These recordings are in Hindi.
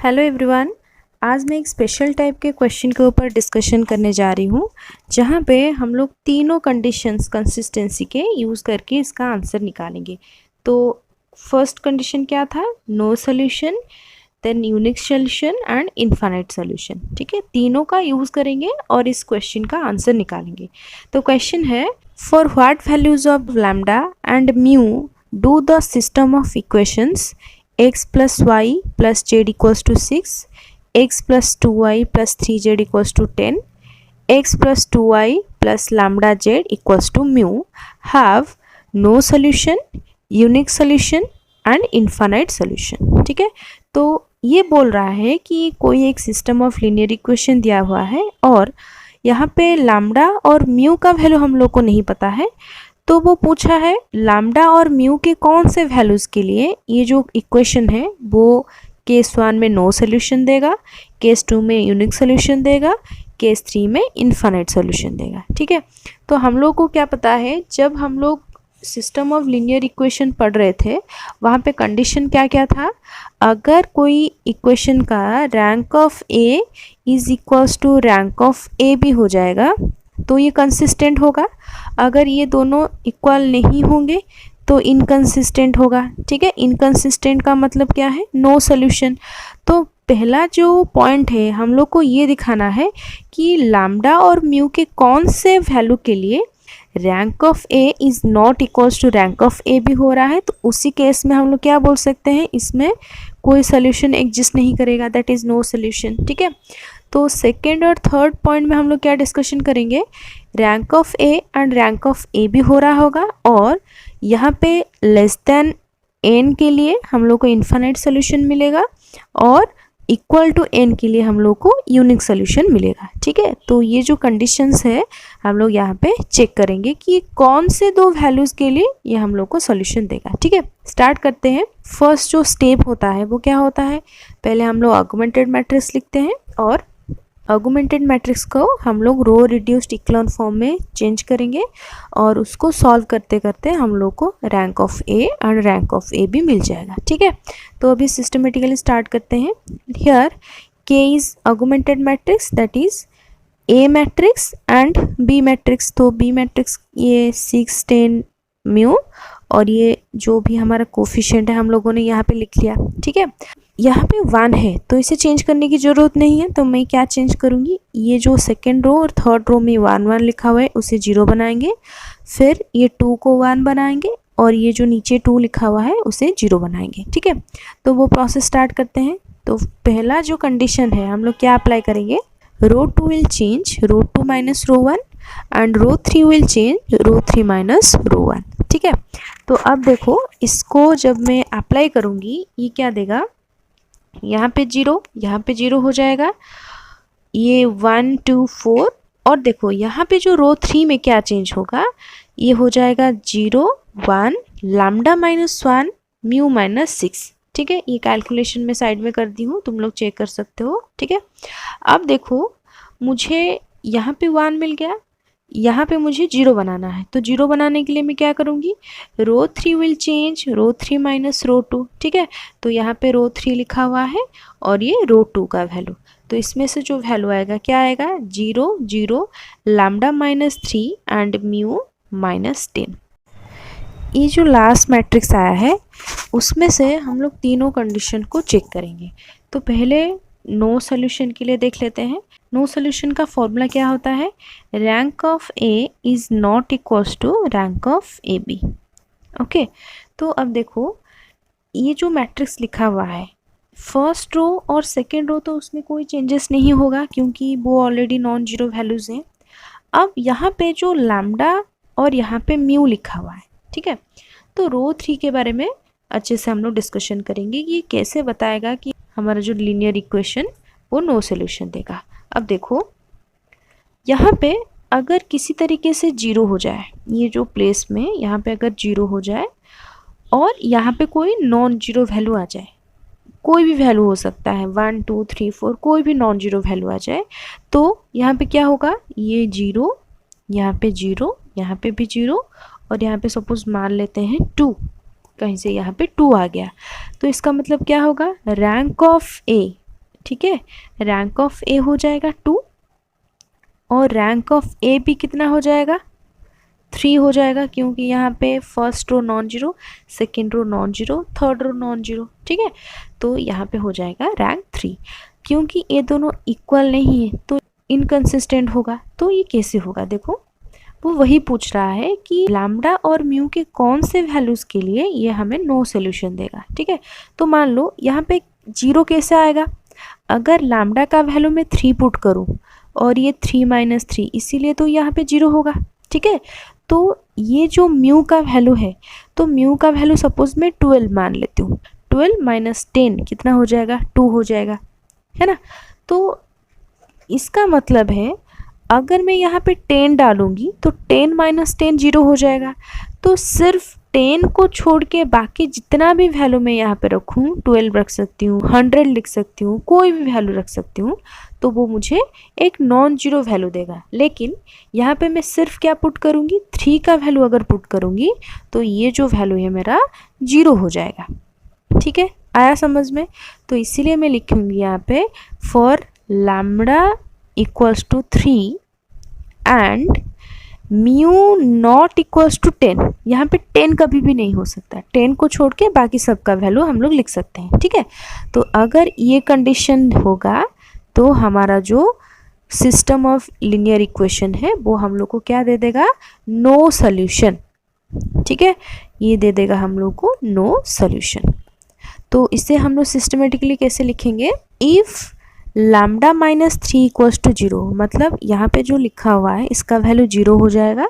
Hello everyone. आज मैं एक स्पेशल टाइप के क्वेश्चन के ऊपर डिस्कशन करने जा रही हूँ, जहाँ पे हम लोग तीनों कंडीशंस कंसिस्टेंसी के यूज़ करके इसका आंसर निकालेंगे। तो फर्स्ट कंडीशन क्या था? No solution, then unique solution and infinite solution. ठीक है, तीनों का यूज़ करेंगे और इस क्वेश्चन का आंसर निकालेंगे। तो क्वेश्चन है, for what values of lambda and mu do the system of equations x plus y plus z equals to 6, x plus 2y plus 3z equals to 10, x plus 2y plus lambda z equals to mu have no solution, unique solution and infinite solution। ठीक है, तो ये बोल रहा है कि कोई एक सिस्टम ऑफ लीनियर इक्वेशन दिया हुआ है और यहाँ पे लैम्डा और म्यू का वैल्यू हम लोग को नहीं पता है। तो वो पूछा है लैम्डा और म्यू के कौन से वैल्यूज़ के लिए ये जो इक्वेशन है वो केस 1 में नो सोल्यूशन देगा, केस 2 में यूनिक सोल्यूशन देगा, केस 3 में इनफाइनाइट सोल्यूशन देगा। ठीक है, तो हम लोग को क्या पता है, जब हम लोग सिस्टम ऑफ लीनियर इक्वेशन पढ़ रहे थे वहाँ पे कंडीशन क्या क्या था? अगर कोई इक्वेशन का rank of A is equals to rank of A B हो जाएगा तो ये कंसिस्टेंट होगा। अगर ये दोनों इक्वल नहीं होंगे तो इनकंसिस्टेंट होगा। ठीक है, इनकंसिस्टेंट का मतलब क्या है? No solution. तो पहला जो पॉइंट है हम लोग को ये दिखाना है कि लैम्डा और म्यू के कौन से वैल्यू के लिए rank of A is not equals to rank of A भी हो रहा है। तो उसी केस में हम लोग क्या बोल सकते हैं, इसमें कोई सोल्यूशन एग्जिस्ट नहीं करेगा, दैट इज़ नो सोल्यूशन। ठीक है, तो सेकेंड और थर्ड पॉइंट में हम लोग क्या डिस्कशन करेंगे, rank of A and rank of A भी हो रहा होगा और यहाँ पे लेस देन एन के लिए हम लोग को इनफाइनाइट सोल्यूशन मिलेगा और इक्वल टू एन के लिए हम लोग को यूनिक सोल्यूशन मिलेगा। ठीक है, तो ये जो कंडीशंस है हम लोग यहाँ पे चेक करेंगे कि कौन से दो वैल्यूज़ के लिए ये हम लोग को सोल्यूशन देगा। ठीक है, स्टार्ट करते हैं। फर्स्ट जो स्टेप होता है वो क्या होता है, पहले हम लोग ऑगमेंटेड मैट्रिक्स लिखते हैं और ऑगमेंटेड मैट्रिक्स को हम लोग रो रिड्यूस्ड इक्लोन फॉर्म में चेंज करेंगे और उसको सॉल्व करते करते हम लोग को rank of A and rank of A भी मिल जाएगा। ठीक है, तो अभी सिस्टमेटिकली स्टार्ट करते हैं। Here K is augmented matrix, that is A matrix and B matrix. तो बी मैट्रिक्स ये 6, 10 म्यू और ये जो भी हमारा कोफिशिएंट है हम लोगों ने यहाँ पे लिख लिया। ठीक है, यहाँ पे 1 है तो इसे चेंज करने की ज़रूरत नहीं है, तो मैं क्या चेंज करूँगी, ये जो सेकेंड रो और थर्ड रो में 1 1 लिखा हुआ है उसे 0 बनाएंगे, फिर ये 2 को 1 बनाएंगे और ये जो नीचे 2 लिखा हुआ है उसे 0 बनाएंगे। ठीक है, तो वो प्रोसेस स्टार्ट करते हैं। तो पहला जो कंडीशन है हम लोग क्या अप्लाई करेंगे, row 2 will change row 2 minus row 1 and row 3 will change row 3 minus row 1। ठीक है, तो अब देखो इसको जब मैं अप्लाई करूँगी ये क्या देगा, यहाँ पे 0, यहाँ पे 0 हो जाएगा, ये 1 2 4 और देखो यहाँ पे जो रो 3 में क्या चेंज होगा, ये हो जाएगा 0 1 लैम्डा माइनस 1 म्यू माइनस 6। ठीक है, ये कैलकुलेशन में साइड में कर दी हूँ, तुम लोग चेक कर सकते हो। ठीक है, अब देखो मुझे यहाँ पे 1 मिल गया, यहाँ पे मुझे 0 बनाना है, तो 0 बनाने के लिए मैं क्या करूँगी, row 3 will change row 3 minus row 2। ठीक है, तो यहाँ पे रो 3 लिखा हुआ है और ये रो 2 का वैल्यू, तो इसमें से जो वैल्यू आएगा क्या आएगा, 0 0 lambda minus 3 and mu minus 10। ये जो लास्ट मैट्रिक्स आया है उसमें से हम लोग तीनों कंडीशन को चेक करेंगे। तो पहले नो सोल्यूशन के लिए देख लेते हैं। नो सोल्यूशन का फॉर्मूला क्या होता है, rank of A is not equals to rank of A B. Okay, तो अब देखो ये जो मैट्रिक्स लिखा हुआ है फर्स्ट रो और सेकेंड रो तो उसमें कोई चेंजेस नहीं होगा क्योंकि वो ऑलरेडी नॉन जीरो वैल्यूज़ हैं। अब यहाँ पे जो लैम्डा और यहाँ पे म्यू लिखा हुआ है, ठीक है, तो रो 3 के बारे में अच्छे से हम लोग डिस्कशन करेंगे कि ये कैसे बताएगा कि हमारा जो लीनियर इक्वेशन वो नो सोल्यूशन देगा। अब देखो यहाँ पे अगर किसी तरीके से 0 हो जाए, ये जो प्लेस में यहाँ पे अगर 0 हो जाए और यहाँ पे कोई नॉन जीरो वैल्यू आ जाए, कोई भी वैल्यू हो सकता है 1 2 3 4, कोई भी नॉन जीरो वैल्यू आ जाए, तो यहाँ पे क्या होगा, ये 0, यहाँ पे 0, यहाँ पे भी 0 और यहाँ पे सपोज मान लेते हैं 2, कहीं से यहाँ पे 2 आ गया, तो इसका मतलब क्या होगा, रैंक ऑफ ए ठीक है, रैंक ऑफ ए हो जाएगा 2 और रैंक ऑफ ए भी कितना हो जाएगा 3 हो जाएगा, क्योंकि यहाँ पे first row non zero, second row non zero, third row non zero. ठीक है, तो यहाँ पे हो जाएगा रैंक 3। क्योंकि ये दोनों इक्वल नहीं है तो इनकंसिस्टेंट होगा। तो ये कैसे होगा, देखो वो वही पूछ रहा है कि लैम्डा और म्यू के कौन से वैल्यूज़ के लिए ये हमें नो सोल्यूशन देगा। ठीक है, तो मान लो यहाँ पे 0 कैसे आएगा, अगर लैम्डा का वैल्यू मैं 3 पुट करूँ और ये 3 - 3, इसीलिए तो यहाँ पे 0 होगा। ठीक है, तो ये जो म्यू का वैल्यू है, तो म्यू का वैल्यू सपोज मैं 12 मान लेती हूँ। 12 - 10 कितना हो जाएगा, 2 हो जाएगा, है ना। तो इसका मतलब है अगर मैं यहाँ पे 10 डालूंगी तो 10 - 10 0 हो जाएगा। तो सिर्फ 10 को छोड़ के बाकी जितना भी वैल्यू मैं यहाँ पे रखूँ, 12 रख सकती हूँ, 100 लिख सकती हूँ, कोई भी वैल्यू रख सकती हूँ, तो वो मुझे एक नॉन जीरो वैल्यू देगा। लेकिन यहाँ पे मैं सिर्फ क्या पुट करूँगी, 3 का वैल्यू अगर पुट करूँगी तो ये जो वैल्यू है मेरा 0 हो जाएगा। ठीक है, आया समझ में। तो इसीलिए मैं लिखूँगी यहाँ पे for lambda equals to 3 and mu not equals to 10। यहाँ पे 10 कभी भी नहीं हो सकता, 10 को छोड़ के बाकी सबका वैल्यू हम लोग लिख सकते हैं। ठीक है, तो अगर ये कंडीशन होगा तो हमारा जो सिस्टम ऑफ लीनियर इक्वेशन है वो हम लोग को क्या दे देगा, नो सोल्यूशन। ठीक है, ये दे देगा हम लोग को नो सोल्यूशन। तो इसे हम लोग सिस्टमेटिकली कैसे लिखेंगे, इफ़ लैम्डा -3 इक्वल्स टू 0, मतलब यहाँ पे जो लिखा हुआ है इसका वैल्यू 0 हो जाएगा।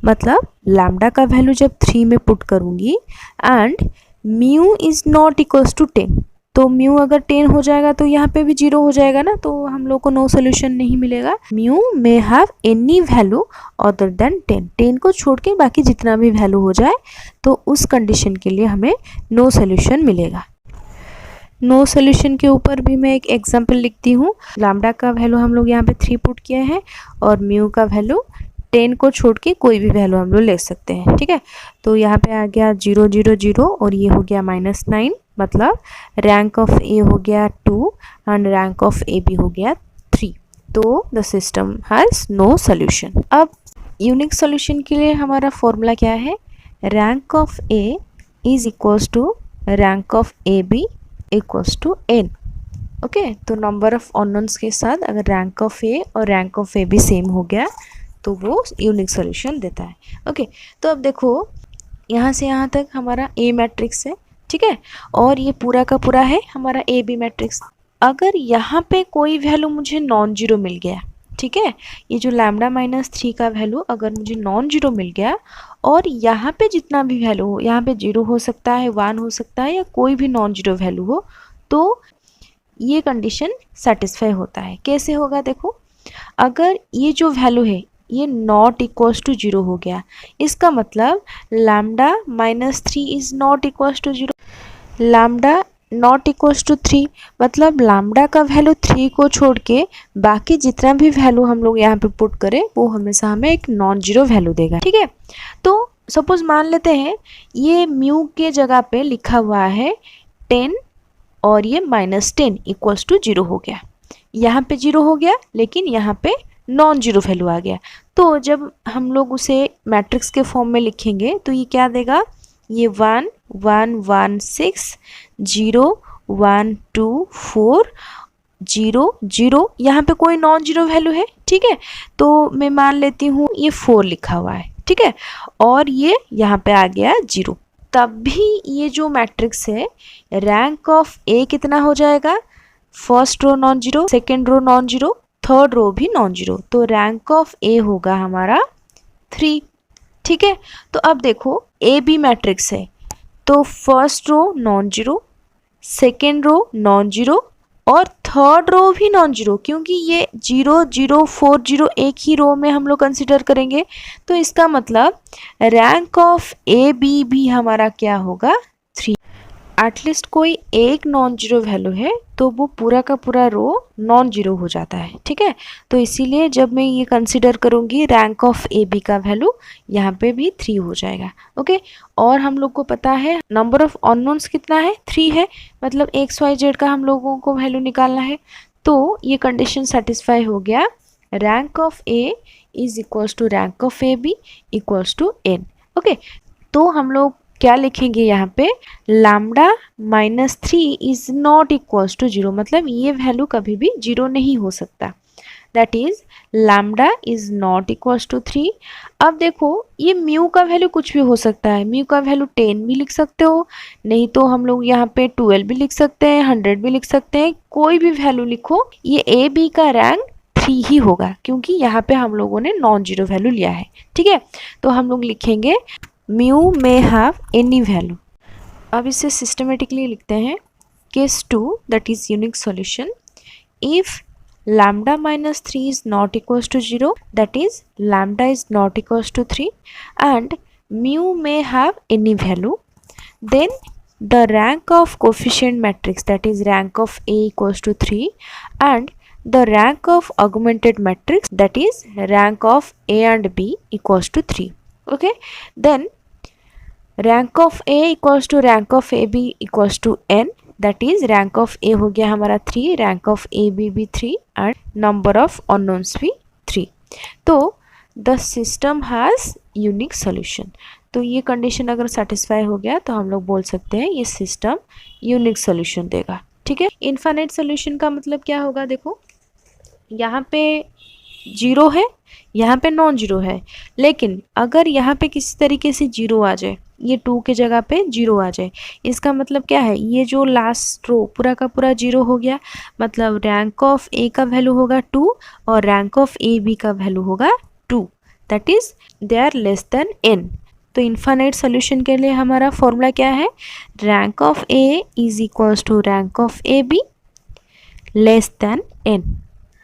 मतलब लैम्डा का वैल्यू जब 3 में पुट करूँगी and mu is not equals to 10, तो म्यू अगर 10 हो जाएगा तो यहाँ पे भी 0 हो जाएगा ना, तो हम लोग को नो सोल्यूशन नहीं मिलेगा। Mu may have any value other than 10, 10 को छोड़ के बाकी जितना भी वैल्यू हो जाए तो उस कंडीशन के लिए हमें नो सोल्यूशन मिलेगा। नो सोल्यूशन के ऊपर भी मैं एक एग्जांपल लिखती हूँ। लैम्डा का वैल्यू हम लोग यहाँ पे 3 पुट किए हैं और म्यू का वैल्यू 10 को छोड़ के कोई भी वैल्यू हम लोग ले सकते हैं। ठीक है, तो यहाँ पे आ गया 0 0 0 और ये हो गया -9, मतलब रैंक ऑफ ए हो गया 2 and rank of A B हो गया 3। तो the system has no solution. अब यूनिक सोल्यूशन के लिए हमारा फॉर्मूला क्या है, rank of A is equals to rank of A B equals to n। Okay, तो नंबर ऑफ अननोन्स के साथ अगर रैंक ऑफ ए और rank of A B same हो गया तो वो यूनिक सोल्यूशन देता है। ओके, तो अब देखो यहाँ से यहाँ तक हमारा ए मैट्रिक्स है। ठीक है, और ये पूरा का पूरा है हमारा ए बी मैट्रिक्स। अगर यहाँ पे कोई वैल्यू मुझे नॉन जीरो मिल गया, ठीक है, ये जो लैम्डा -3 का वैल्यू अगर मुझे नॉन जीरो मिल गया और यहाँ पे जितना भी वैल्यू हो, यहाँ पे 0 हो सकता है, 1 हो सकता है या कोई भी नॉन जीरो वैल्यू हो, तो ये कंडीशन सेटिस्फाई होता है। कैसे होगा, देखो अगर ये जो वैल्यू है ये नॉट इक्वल्स टू 0 हो गया, इसका मतलब lambda -3 is not equals to 0। Lambda not equals to 3 मतलब लैम्डा का वैल्यू 3 को छोड़ के बाकी जितना भी वैल्यू हम लोग यहाँ पे पुट करें वो हमेशा हमें एक नॉन जीरो वैल्यू देगा। ठीक है, तो सपोज मान लेते हैं ये म्यू के जगह पे लिखा हुआ है 10 और ये -10 इक्वल्स टू 0 हो गया। यहाँ पे 0 हो गया लेकिन यहाँ पे नॉन जीरो वैल्यू आ गया। तो जब हम लोग उसे मैट्रिक्स के फॉर्म में लिखेंगे तो ये क्या देगा, ये 1 1 1 6 0 1 2 4 0 0, यहाँ पे कोई नॉन जीरो वैल्यू है। ठीक है, तो मैं मान लेती हूँ ये 4 लिखा हुआ है। ठीक है, और ये यहाँ पे आ गया 0, तब भी ये जो मैट्रिक्स है रैंक ऑफ ए कितना हो जाएगा, first row non zero, second row non zero, third row भी नॉन जीरो, तो रैंक ऑफ ए होगा हमारा 3। ठीक है, तो अब देखो ए बी मैट्रिक्स है तो first row non zero, second row non zero और थर्ड रो भी नॉन जीरो, क्योंकि ये 0 0 4 0 एक ही रो में हम लोग कंसिडर करेंगे। तो इसका मतलब रैंक ऑफ ए बी भी हमारा क्या होगा, 3। एटलीस्ट कोई एक नॉन जीरो वैल्यू है तो वो पूरा का पूरा रो नॉन जीरो हो जाता है, ठीक है। तो इसीलिए जब मैं ये कंसिडर करूँगी रैंक ऑफ ए बी का वैल्यू, यहाँ पे भी 3 हो जाएगा, ओके। और हम लोग को पता है नंबर ऑफ अननोन्स कितना है, 3 है, मतलब एक्स वाई जेड का हम लोगों को वैल्यू निकालना है। तो ये कंडीशन सेटिस्फाई हो गया, rank of A is equals to rank of A B equals to N, okay. तो हम लोग क्या लिखेंगे यहाँ पे, lambda minus 3 is not equals to 0, मतलब ये वैल्यू कभी भी 0 नहीं हो सकता, that is lambda is not equals to 3। अब देखो ये म्यू का वैल्यू कुछ भी हो सकता है, म्यू का वैल्यू 10 भी लिख सकते हो, नहीं तो हम लोग यहाँ पे 12 भी लिख सकते हैं, 100 भी लिख सकते हैं, कोई भी वैल्यू लिखो, ये ए बी का रैंक 3 ही होगा, क्योंकि यहाँ पे हम लोगों ने नॉन जीरो वैल्यू लिया है, ठीक है। तो हम लोग लिखेंगे mu may have any value। अब इसे सिस्टमेटिकली लिखते हैं, case 2 that is unique solution, if lambda minus 3 is not equals to 0, that is lambda is not equals to 3 and mu may have any value, then the rank of coefficient matrix, that is rank of A equals to 3 and the rank of augmented matrix, that is rank of A and B equals to 3, okay। then rank of A equals to rank of AB equals to n, that is rank of A हो गया हमारा 3, rank of AB भी 3 and number of unknowns भी 3। तो the system has unique solution। तो ये कंडीशन अगर सेटिस्फाई हो गया तो हम लोग बोल सकते हैं ये सिस्टम यूनिक सोल्यूशन देगा, ठीक है। इनफाइनाइट सोल्यूशन का मतलब क्या होगा, देखो यहाँ पे 0 है, यहाँ पे नॉन जीरो है, लेकिन अगर यहाँ पे किसी तरीके से 0 आ जाए, ये 2 के जगह पे 0 आ जाए, इसका मतलब क्या है, ये जो लास्ट रो पूरा का पूरा 0 हो गया, मतलब रैंक ऑफ ए का वैल्यू होगा 2 और रैंक ऑफ ए बी का वैल्यू होगा 2, that is they are less than n। तो इनफाइनाइट सोल्यूशन के लिए हमारा फॉर्मूला क्या है, rank of A is equals to rank of A B less than n,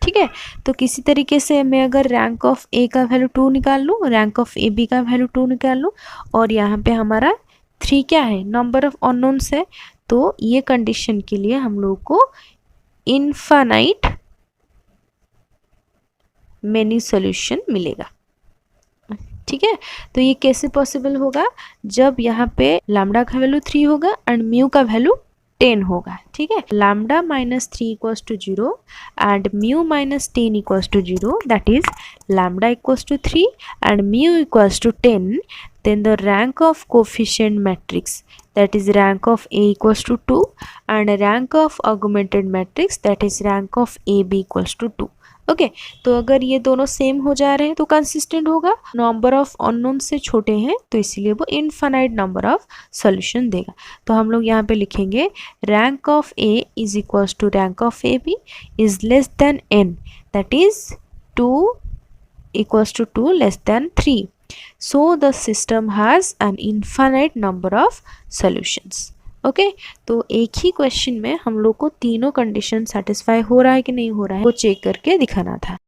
ठीक है। तो किसी तरीके से मैं अगर रैंक ऑफ ए का वैल्यू 2 निकाल लूँ, रैंक ऑफ ए बी का वैल्यू 2 निकाल लूँ, और यहाँ पे हमारा 3 क्या है, नंबर ऑफ अननोन्स है, तो ये कंडीशन के लिए हम लोग को इनफाइनाइट मेनी सॉल्यूशन मिलेगा, ठीक है। तो ये कैसे पॉसिबल होगा, जब यहाँ पे लैम्डा का वैल्यू 3 होगा एंड म्यू का वैल्यू 10 होगा, ठीक है। Lambda minus 3 equals to 0 and mu minus 10 equals to 0, that is lambda equals to 3 and mu equals to 10, then the rank of coefficient matrix, that is rank of A equals to 2 and rank of augmented matrix, that is rank of AB equals to 2, okay. तो अगर ये दोनों सेम हो जा रहे हैं तो कंसिस्टेंट होगा, नंबर ऑफ अननोन से छोटे हैं तो इसीलिए वो इनफाइनाइट नंबर ऑफ सॉल्यूशन देगा। तो हम लोग यहाँ पे लिखेंगे rank of A is equals to rank of A B is less than n, that is 2 equals to 2 less than 3, so the system has an infinite number of solutions, okay. तो एक ही क्वेश्चन में हम लोग को तीनों कंडीशन सेटिस्फाई हो रहा है कि नहीं हो रहा है वो चेक करके दिखाना था।